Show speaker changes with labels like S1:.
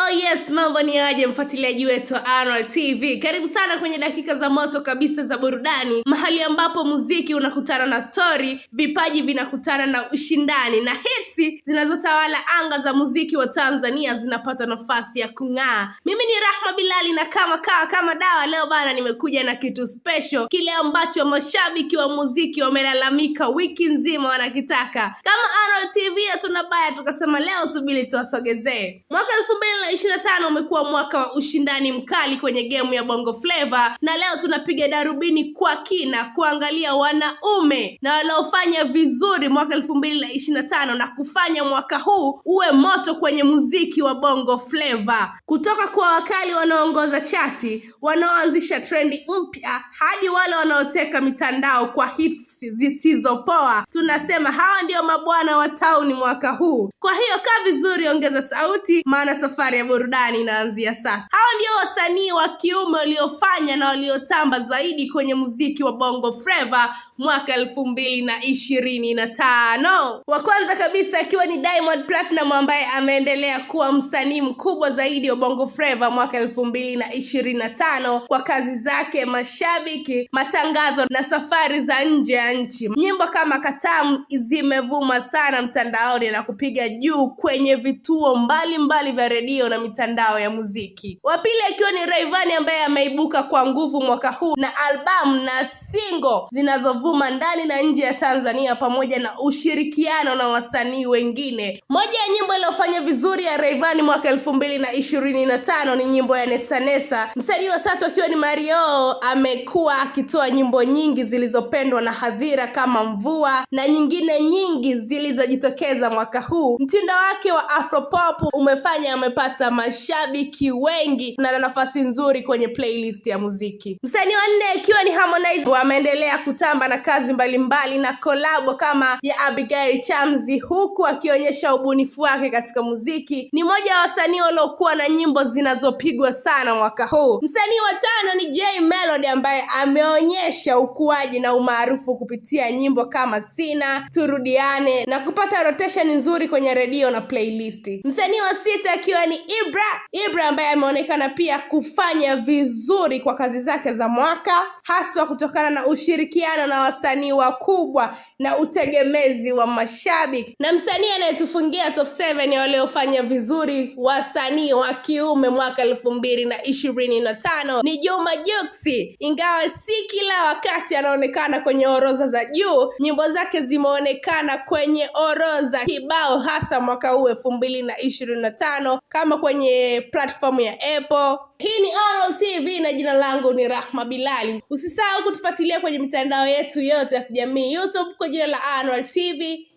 S1: Oh yes, mambo ni aje mfuatiliaji wetu wa Anwar TV. Karibu sana kwenye dakika za moto kabisa za burudani, mahali ambapo muziki unakutana na story, vipaji vinakutana na ushindani, na hits zinazotawala anga za muziki wa Tanzania zinapata nafasi ya kung'aa. Mimi ni Rahma Bilali, na kama dawa leo bana, nimekuja na kitu special, kile ambacho mashabiki wa muziki wamelalamika wiki nzima wanakitaka. Kama Anwar TV hatuna baya, tukasema leo subiri tuwasogezee. Mwaka 2025 umekuwa mwaka wa ushindani mkali kwenye game ya Bongo Flava, na leo tunapiga darubini kwa kina kuangalia wanaume na waliofanya vizuri mwaka 2025 na kufanya mwaka huu uwe moto kwenye muziki wa Bongo Flava. Kutoka kwa wakali wanaoongoza chati, wanaoanzisha trendi mpya, hadi wale wanaoteka mitandao kwa hits zisizopoa, tunasema hawa ndio mabwana wa tauni mwaka huu. Kwa hiyo kaa vizuri, ongeza sauti, maana safari ya burudani inaanzia sasa. Hawa ndio wasanii wa kiume waliofanya na waliotamba zaidi kwenye muziki wa Bongo Flava mwaka 2025. Wa kwanza kabisa akiwa ni Diamond Platnumz, ambaye ameendelea kuwa msanii mkubwa zaidi wa Bongo Flava mwaka 2025 kwa kazi zake, mashabiki, matangazo na safari za nje ya nchi. Nyimbo kama Katamu zimevuma sana mtandaoni na kupiga juu kwenye vituo mbalimbali vya redio na mitandao ya muziki. Wa pili akiwa ni Rayvanny, ambaye ameibuka kwa nguvu mwaka huu na albamu na single zinazovuma ndani na nje ya Tanzania, pamoja na ushirikiano na wasanii wengine. Moja ya nyimbo iliyofanya vizuri ya Rayvanny mwaka 2025 ni nyimbo ya Nesa Nesa. Msanii wa tatu akiwa ni Mario, amekuwa akitoa nyimbo nyingi zilizopendwa na hadhira kama Mvua na nyingine nyingi zilizojitokeza mwaka huu. Mtindo wake wa Afropop umefanya amepata mashabiki wengi na nafasi nzuri kwenye playlist ya muziki. Msanii wa nne ikiwa ni Harmonize, ameendelea kutamba na kazi mbalimbali na kolabo kama ya Abigail Chams, huku akionyesha ubunifu wake katika muziki. Ni moja wa wasanii waliokuwa na nyimbo zinazopigwa sana mwaka huu. Msanii wa tano ni Jay Melody, ambaye ameonyesha ukuaji na umaarufu kupitia nyimbo kama Sina, Turudiane na kupata rotation nzuri kwenye redio na playlist. Msanii wa sita akiwa ni Ibra ambaye ameonekana pia kufanya vizuri kwa kazi zake za mwaka, haswa kutokana na ushirikiano na wasanii wakubwa na utegemezi wa mashabiki. Na msanii anayetufungia top 7 waliofanya vizuri wasanii wa kiume mwaka 2025 ni Juma Jux. Ingawa si kila wakati anaonekana kwenye orodha za juu, nyimbo zake zimeonekana kwenye orodha kibao, hasa mwaka huu 2025 kama kwenye platform ya Apple. Hii ni Anwar TV na jina langu ni Rahma Bilali. Usisahau kutufuatilia kwenye mitandao yetu yote ya kijamii, YouTube kwa jina la Anwar TV,